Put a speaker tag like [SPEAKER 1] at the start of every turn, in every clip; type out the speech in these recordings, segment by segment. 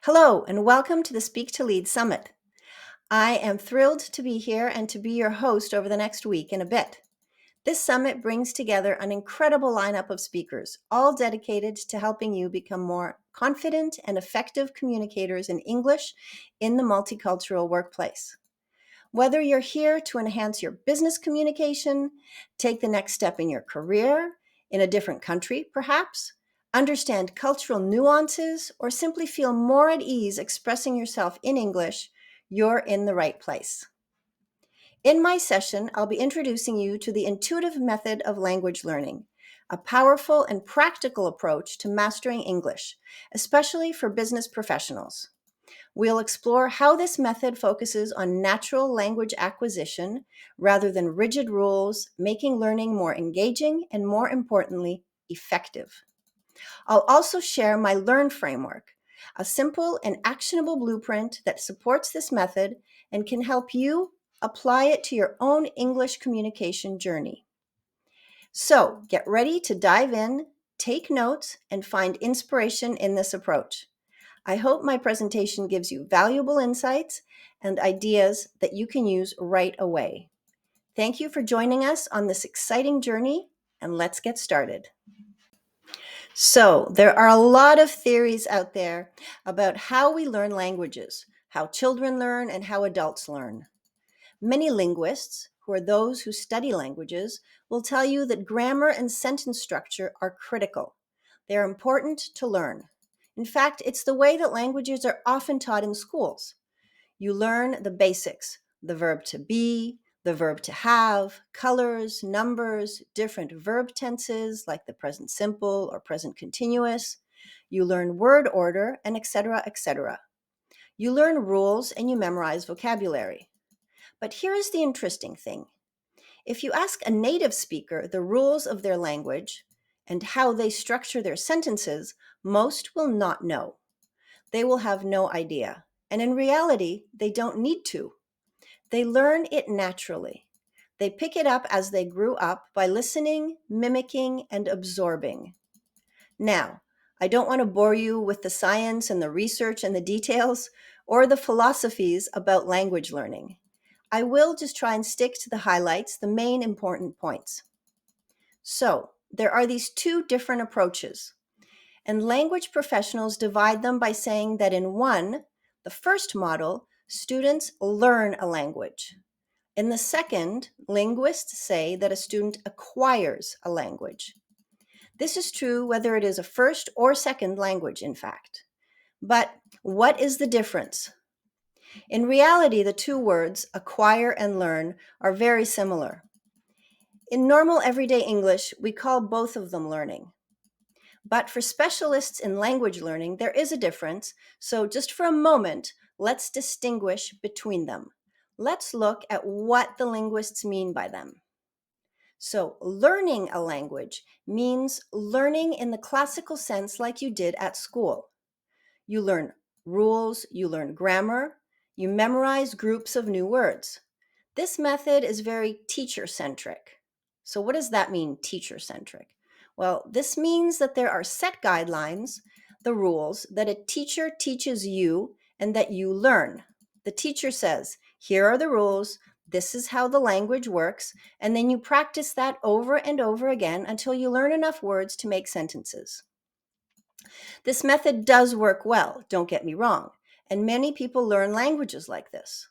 [SPEAKER 1] Hello, and welcome to the Speak to Lead Summit. I am thrilled to be here and to be your host over the next week and a bit. This summit brings together an incredible lineup of speakers, all dedicated to helping you become more confident and effective communicators in English in the multicultural workplace. Whether you're here to enhance your business communication, take the next step in your career, in a different country perhaps, understand cultural nuances, or simply feel more at ease expressing yourself in English, you're in the right place. In my session, I'll be introducing you to the intuitive method of language learning, a powerful and practical approach to mastering English, especially for business professionals. We'll explore how this method focuses on natural language acquisition rather than rigid rules, making learning more engaging and, more importantly, effective. I'll also share my Learn framework, a simple and actionable blueprint that supports this method and can help you apply it to your own English communication journey. So get ready to dive in, take notes, and find inspiration in this approach. I hope my presentation gives you valuable insights and ideas that you can use right away. Thank you for joining us on this exciting journey, and let's get started. So, there are a lot of theories out there about how we learn languages, how children learn, and how adults learn. Many linguists, who are those who study languages, will tell you that grammar and sentence structure are critical. They are important to learn. In fact, it's the way that languages are often taught in schools. You learn the basics, the verb to be, the verb to have, colors, numbers, different verb tenses like the present simple or present continuous. You learn word order, and etc., etc. You learn rules and you memorize vocabulary. But here is the interesting thing. If you ask a native speaker the rules of their language and how they structure their sentences, most will not know. They will have no idea. And in reality, they don't need to. They learn it naturally. They pick it up as they grew up by listening, mimicking, and absorbing. Now, I don't want to bore you with the science and the research and the details or the philosophies about language learning. I will just try and stick to the highlights, the main important points. So, there are these two different approaches, and language professionals divide them by saying that in one, the first model, students learn a language. In the second, linguists say that a student acquires a language. This is true whether it is a first or second language, in fact. But what is the difference? In reality, the two words, acquire and learn, are very similar. In normal everyday English, we call both of them learning. But for specialists in language learning, there is a difference. So just for a moment, let's distinguish between them. Let's look at what the linguists mean by them. So learning a language means learning in the classical sense like you did at school. You learn rules, you learn grammar, you memorize groups of new words. This method is very teacher-centric. So what does that mean, teacher-centric? Well, this means that there are set guidelines, the rules, that a teacher teaches you and that you learn. The teacher says, here are the rules, this is how the language works, and then you practice that over and over again until you learn enough words to make sentences. This method does work well, don't get me wrong, and many people learn languages like this.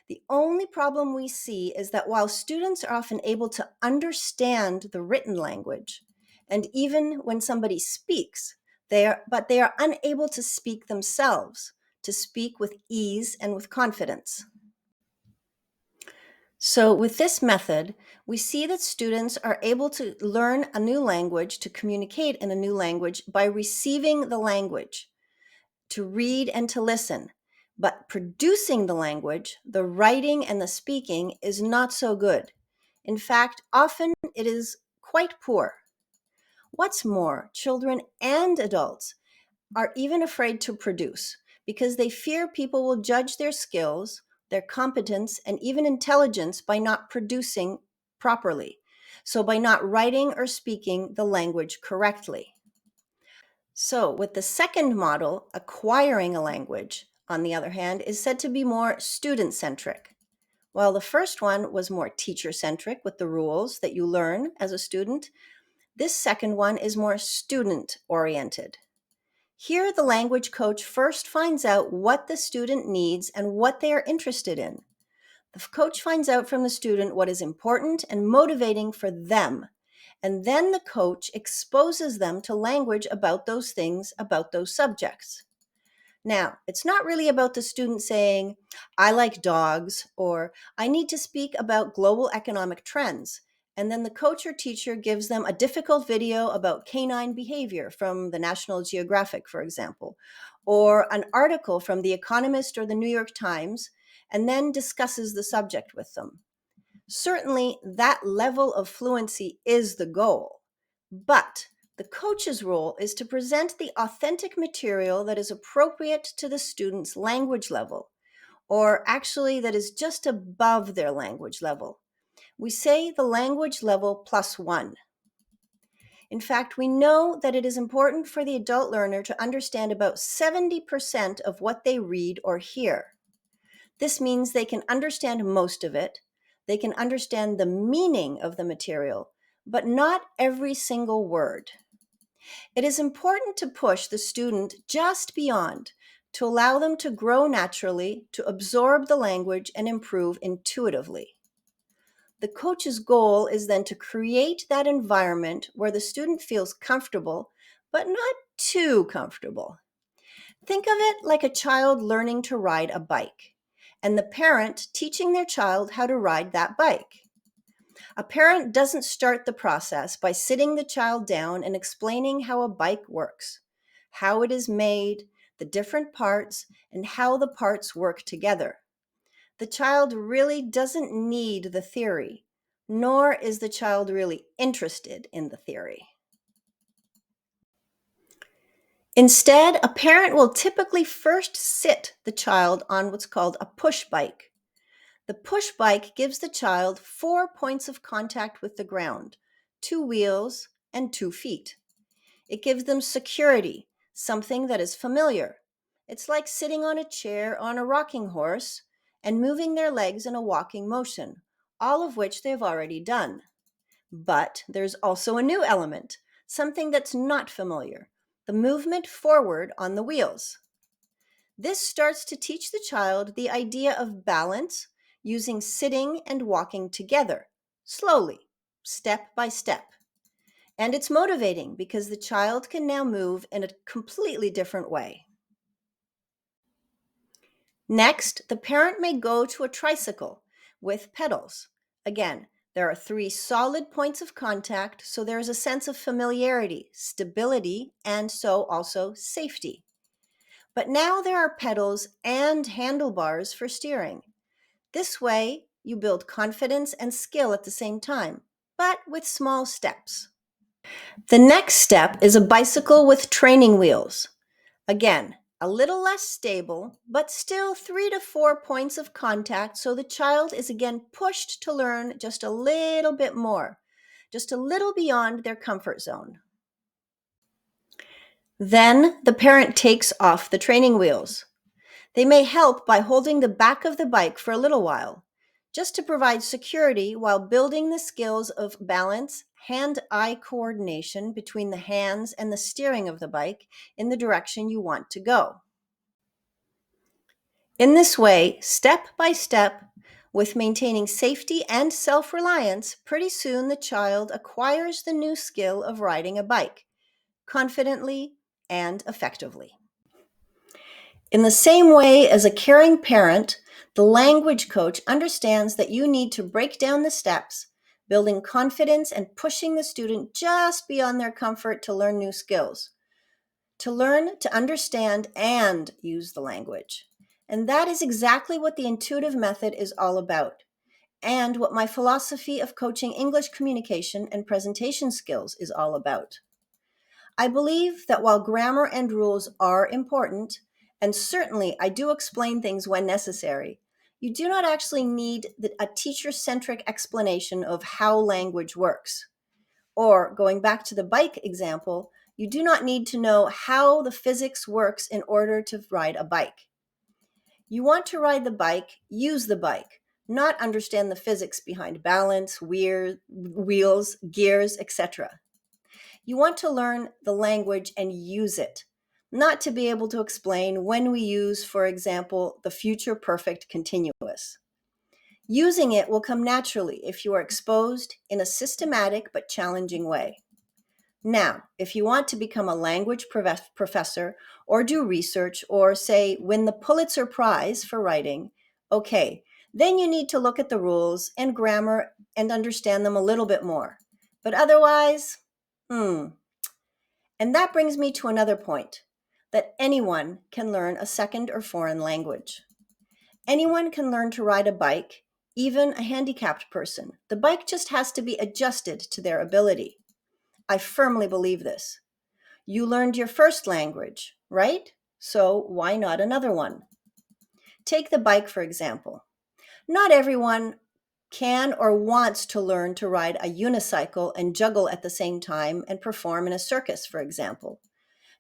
[SPEAKER 1] The only problem we see is that while students are often able to understand the written language, and even when somebody speaks, they are unable to speak themselves, to speak with ease and with confidence. So with this method, we see that students are able to learn a new language, to communicate in a new language by receiving the language, to read and to listen. But producing the language, the writing and the speaking, is not so good. In fact, often it is quite poor. What's more, children and adults are even afraid to produce because they fear people will judge their skills, their competence, and even intelligence by not producing properly. So by not writing or speaking the language correctly. So, with the second model, acquiring a language, on the other hand, is said to be more student-centric, while the first one was more teacher-centric with the rules that you learn as a student. This second one is more student-oriented. Here, the language coach first finds out what the student needs and what they are interested in. The coach finds out from the student what is important and motivating for them, and then the coach exposes them to language about those things, about those subjects. Now, it's not really about the student saying, I like dogs, or I need to speak about global economic trends. And then the coach or teacher gives them a difficult video about canine behavior from the National Geographic, for example, or an article from The Economist or the New York Times, and then discusses the subject with them. Certainly, that level of fluency is the goal, but the coach's role is to present the authentic material that is appropriate to the student's language level, or actually that is just above their language level. We say the language level plus one. In fact, we know that it is important for the adult learner to understand about 70% of what they read or hear. This means they can understand most of it. They can understand the meaning of the material, but not every single word. It is important to push the student just beyond, to allow them to grow naturally, to absorb the language and improve intuitively. The coach's goal is then to create that environment where the student feels comfortable, but not too comfortable. Think of it like a child learning to ride a bike, and the parent teaching their child how to ride that bike. A parent doesn't start the process by sitting the child down and explaining how a bike works, how it is made, the different parts, and how the parts work together. The child really doesn't need the theory, nor is the child really interested in the theory. Instead, a parent will typically first sit the child on what's called a push bike. The push bike gives the child 4 points of contact with the ground, 2 wheels and 2 feet. It gives them security, something that is familiar. It's like sitting on a chair on a rocking horse and moving their legs in a walking motion, all of which they've already done. But there's also a new element, something that's not familiar, the movement forward on the wheels. This starts to teach the child the idea of balance using sitting and walking together, slowly, step by step. And it's motivating because the child can now move in a completely different way. Next, the parent may go to a tricycle with pedals. Again, there are 3 solid points of contact, so there is a sense of familiarity, stability, and so also safety. But now there are pedals and handlebars for steering. This way, you build confidence and skill at the same time, but with small steps. The next step is a bicycle with training wheels. Again, a little less stable, but still 3 to 4 points of contact, so the child is again pushed to learn just a little bit more, just a little beyond their comfort zone. Then the parent takes off the training wheels. They may help by holding the back of the bike for a little while, just to provide security while building the skills of balance, hand-eye coordination between the hands and the steering of the bike in the direction you want to go. In this way, step by step, with maintaining safety and self-reliance, pretty soon the child acquires the new skill of riding a bike, confidently and effectively. In the same way as a caring parent, the language coach understands that you need to break down the steps, building confidence and pushing the student just beyond their comfort to learn new skills, to learn to understand and use the language. And that is exactly what the intuitive method is all about, and what my philosophy of coaching English communication and presentation skills is all about. I believe that while grammar and rules are important, and certainly I do explain things when necessary, you do not actually need a teacher-centric explanation of how language works. Or, going back to the bike example, You do not need to know how the physics works in order to ride a bike. You want to ride the bike, use the bike, not understand the physics behind balance, wheels, gears, etc. You want to learn the language and use it, not to be able to explain when we use, for example, the future perfect continuous. Using it will come naturally if you are exposed in a systematic but challenging way. Now, if you want to become a language professor or do research or, say, win the Pulitzer Prize for writing, okay, then you need to look at the rules and grammar and understand them a little bit more. But otherwise, And that brings me to another point, that anyone can learn a second or foreign language. Anyone can learn to ride a bike, even a handicapped person. The bike just has to be adjusted to their ability. I firmly believe this. You learned your first language, right? So why not another one? Take the bike, for example. Not everyone can or wants to learn to ride a unicycle and juggle at the same time and perform in a circus, for example.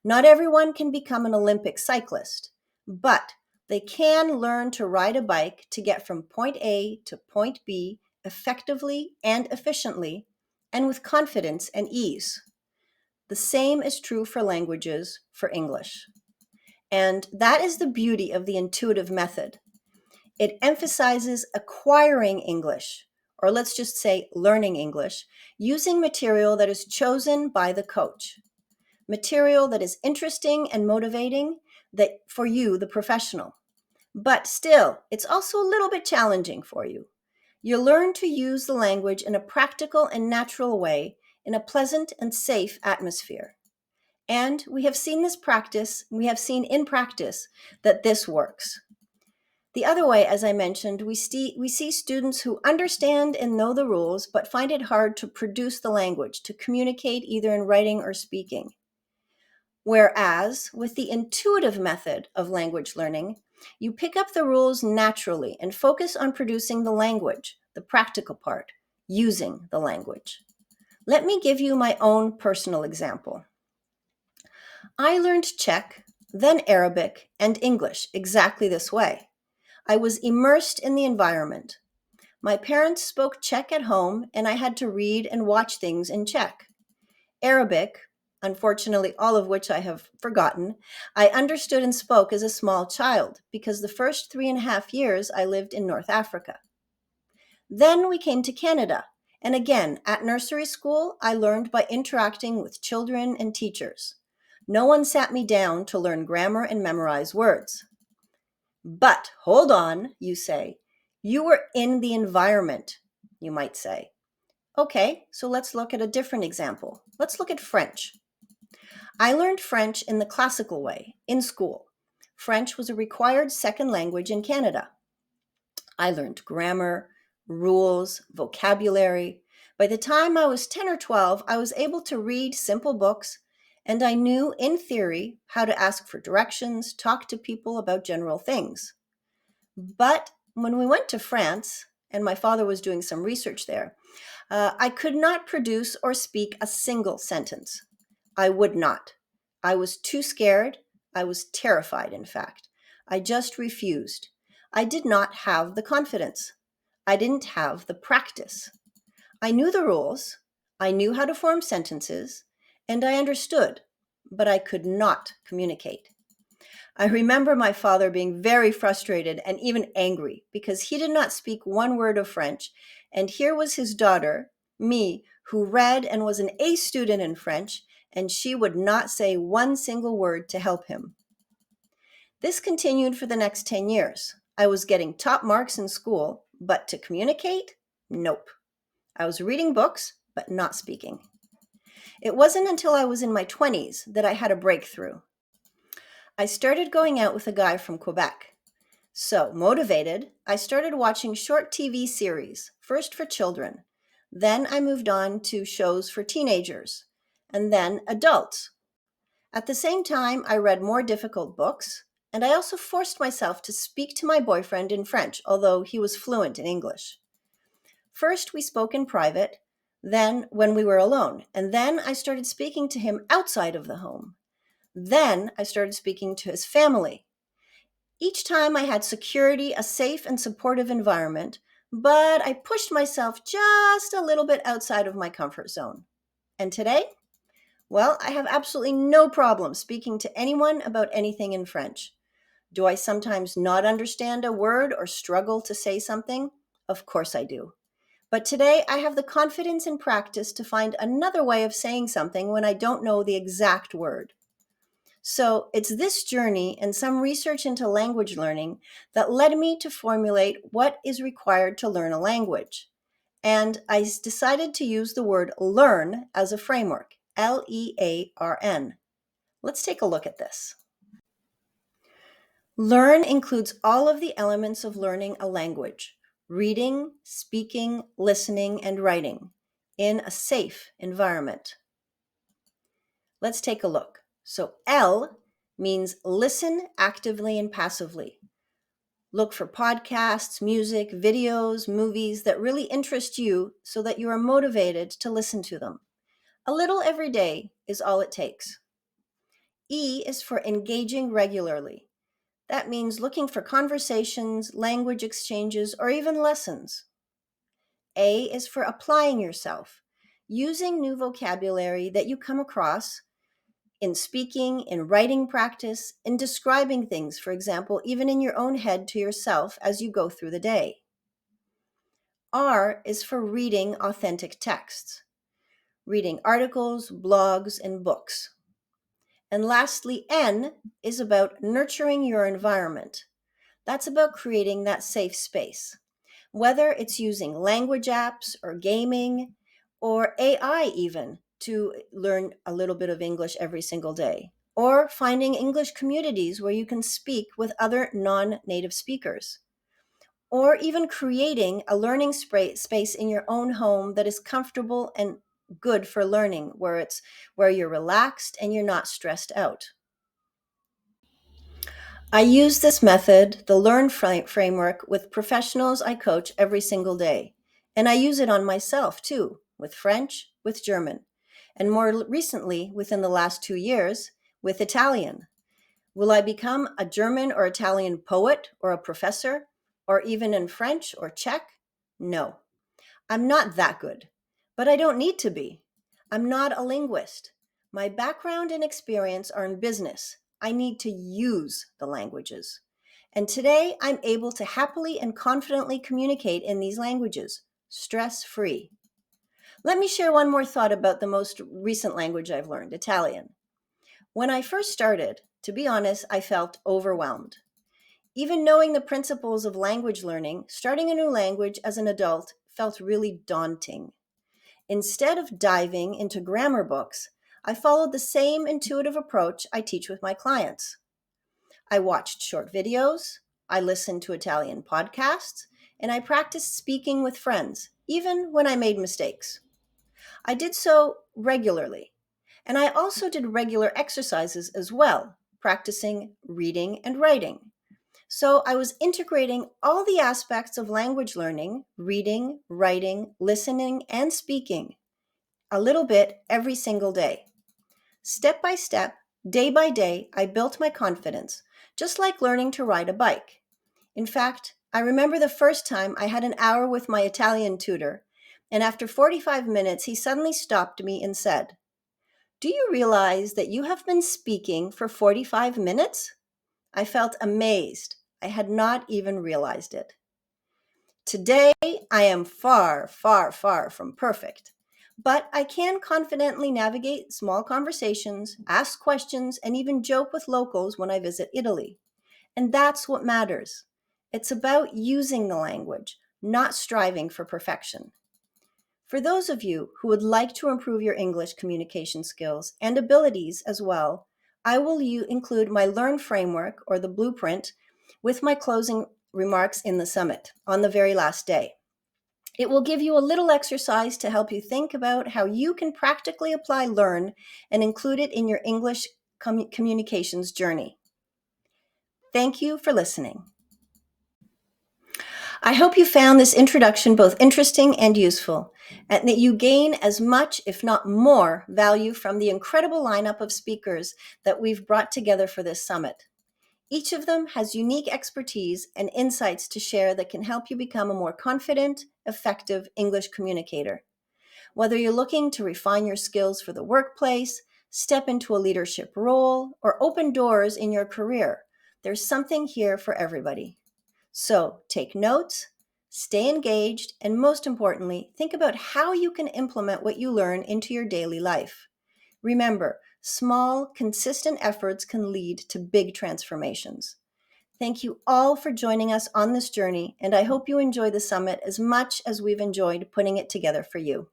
[SPEAKER 1] Not everyone can become an Olympic cyclist, but they can learn to ride a bike to get from point A to point B effectively and efficiently and with confidence and ease. The same is true for languages, for English. And that is the beauty of the intuitive method. It emphasizes acquiring English, or let's just say learning English, using material that is chosen by the coach. Material that is interesting and motivating that for you, the professional. But still, it's also a little bit challenging for you. You learn to use the language in a practical and natural way in a pleasant and safe atmosphere. And we have seen in practice that this works. The other way, as I mentioned, we see students who understand and know the rules, but find it hard to produce the language, to communicate either in writing or speaking. Whereas with the intuitive method of language learning, you pick up the rules naturally and focus on producing the language, the practical part, using the language. Let me give you my own personal example. I learned Czech, then Arabic, and English exactly this way. I was immersed in the environment. My parents spoke Czech at home, and I had to read and watch things in Czech. Arabic, unfortunately all of which I have forgotten, I understood and spoke as a small child because the first 3.5 years I lived in North Africa. Then we came to Canada, and again, at nursery school, I learned by interacting with children and teachers. No one sat me down to learn grammar and memorize words. But hold on, you say. You were in the environment, you might say. Okay, so let's look at a different example. Let's look at French. I learned French in the classical way, in school. French was a required second language in Canada. I learned grammar, rules, vocabulary. By the time I was 10 or 12, I was able to read simple books, and I knew, in theory, how to ask for directions, talk to people about general things. But when we went to France, and my father was doing some research there, I could not produce or speak a single sentence. I would not. I was too scared. I was terrified, in fact. I just refused. I did not have the confidence. I didn't have the practice. I knew the rules. I knew how to form sentences, and I understood, but I could not communicate. I remember my father being very frustrated and even angry because he did not speak one word of French, and here was his daughter, me, who read and was an A student in French, and she would not say one single word to help him. This continued for the next 10 years. I was getting top marks in school, but to communicate? Nope. I was reading books, but not speaking. It wasn't until I was in my 20s that I had a breakthrough. I started going out with a guy from Quebec. So, motivated, I started watching short TV series, first for children. Then I moved on to shows for teenagers, and then adults. At the same time, I read more difficult books, and I also forced myself to speak to my boyfriend in French, although he was fluent in English. First, we spoke in private, then when we were alone. And then I started speaking to him outside of the home. Then I started speaking to his family. Each time I had security, a safe and supportive environment, but I pushed myself just a little bit outside of my comfort zone. And today, well, I have absolutely no problem speaking to anyone about anything in French. Do I sometimes not understand a word or struggle to say something? Of course I do. But today I have the confidence and practice to find another way of saying something when I don't know the exact word. So it's this journey and some research into language learning that led me to formulate what is required to learn a language. And I decided to use the word learn as a framework, Learn. Let's take a look at this. Learn includes all of the elements of learning a language: reading, speaking, listening, and writing in a safe environment. Let's take a look. So L means listen actively and passively. Look for podcasts, music, videos, movies that really interest you so that you are motivated to listen to them. A little every day is all it takes. E is for engaging regularly. That means looking for conversations, language exchanges, or even lessons. A is for applying yourself, using new vocabulary that you come across in speaking, in writing practice, in describing things, for example, even in your own head to yourself as you go through the day. R is for reading authentic texts, reading articles, blogs, and books. And lastly, N is about nurturing your environment. That's about creating that safe space. Whether it's using language apps or gaming or AI even to learn a little bit of English every single day, or finding English communities where you can speak with other non-native speakers, or even creating a learning space in your own home that is comfortable and good for learning, where you're relaxed and you're not stressed out. I use this method, the Learn framework, with professionals I coach every single day. And I use it on myself too, with French, with German, and more recently, within the last 2 years, with Italian. Will I become a German or Italian poet or a professor, or even in French or Czech? No, I'm not that good, but I don't need to be. I'm not a linguist. My background and experience are in business. I need to use the languages. And today I'm able to happily and confidently communicate in these languages, stress-free. Let me share one more thought about the most recent language I've learned, Italian. When I first started, to be honest, I felt overwhelmed. Even knowing the principles of language learning, starting a new language as an adult felt really daunting. Instead of diving into grammar books, I followed the same intuitive approach I teach with my clients. I watched short videos, I listened to Italian podcasts, and I practiced speaking with friends, even when I made mistakes. I did so regularly, and I also did regular exercises as well, practicing reading and writing. So I was integrating all the aspects of language learning, reading, writing, listening, and speaking, a little bit every single day. Step by step, day by day, I built my confidence, just like learning to ride a bike. In fact, I remember the first time I had an hour with my Italian tutor, and after 45 minutes, he suddenly stopped me and said, "Do you realize that you have been speaking for 45 minutes?" I felt amazed. I had not even realized it. Today, I am far, far, far from perfect, but I can confidently navigate small conversations, ask questions, and even joke with locals when I visit Italy. And that's what matters. It's about using the language, not striving for perfection. For those of you who would like to improve your English communication skills and abilities as well, I will include my Learn framework, or the blueprint, with my closing remarks in the summit on the very last day. It will give you a little exercise to help you think about how you can practically apply Learn and include it in your English communications journey. Thank you for listening. I hope you found this introduction both interesting and useful, and that you gain as much, if not more, value from the incredible lineup of speakers that we've brought together for this summit. Each of them has unique expertise and insights to share that can help you become a more confident, effective English communicator. Whether you're looking to refine your skills for the workplace, step into a leadership role, or open doors in your career, there's something here for everybody. So take notes, stay engaged, and most importantly, think about how you can implement what you learn into your daily life. Remember, small, consistent efforts can lead to big transformations. Thank you all for joining us on this journey, and I hope you enjoy the summit as much as we've enjoyed putting it together for you.